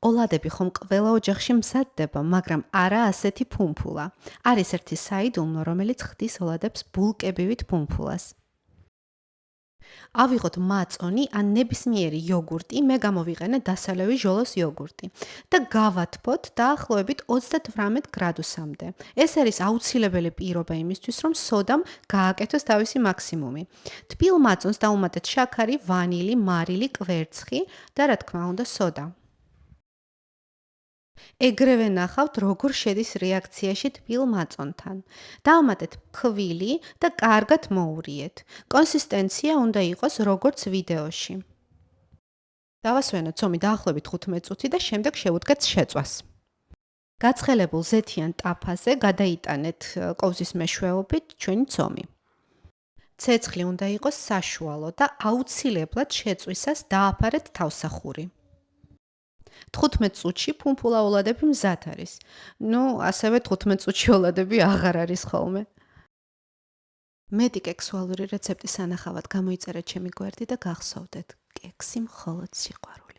ოლადები ხომ ყველა ოჯახში მზადდება, მაგრამ არა ასეთი ფუმფულა. არის ერთი საიდუმლო, რომელიც ხდის ოლადებს ბულკებივით ფუმფულას. ავიღოთ მაწონი ან ნებისმიერი იოგურტი, მე გამოვიყენე დასალევი ჟოლოს იოგურტი და გავათბოთ დაახლოებით 38 გრადუსამდე. ეს არის აუცილებელი პირობა იმისთვის, რომ სოდამ გააკეთოს თავისი მაქსიმუმი. თბილ მაწონს დაუმატეთ შაქარი, ვანილი, მარილი, კვერცხი და რა თქმა უნდა სოდა. ეგრევე ნახავთ, როგორ შედის რეაქციაში თბილ მაწონთან. დავამატეთ ფქვილი და კარგად მოურიეთ. კონსისტენცია უნდა იყოს როგორც ვიდეოში. დავასვენოთ ცომი დაახლოებით 15 წუთი და შემდეგ შევუდგეთ შეწვას. გაცხელებულ ზეთიან ტაფაზე გადაიტანეთ კოვზის მეშვეობით ჩვენი ცომი. ცეცხლი უნდა იყოს საშუალო და აუცილებლად შეწვისას დააფარეთ თავსახური. 15 წუთში ფუმფულა ოლადები მზად არის. ასევე 15 წუთში ოლადები აღარ არის ხოლმე. მეტი კექსუალური რეცეპტის სანახავად გამოიწერეთ ჩემი გვერდი და გახსოვდეთ, კექსი მხოლოდ სიყვარული.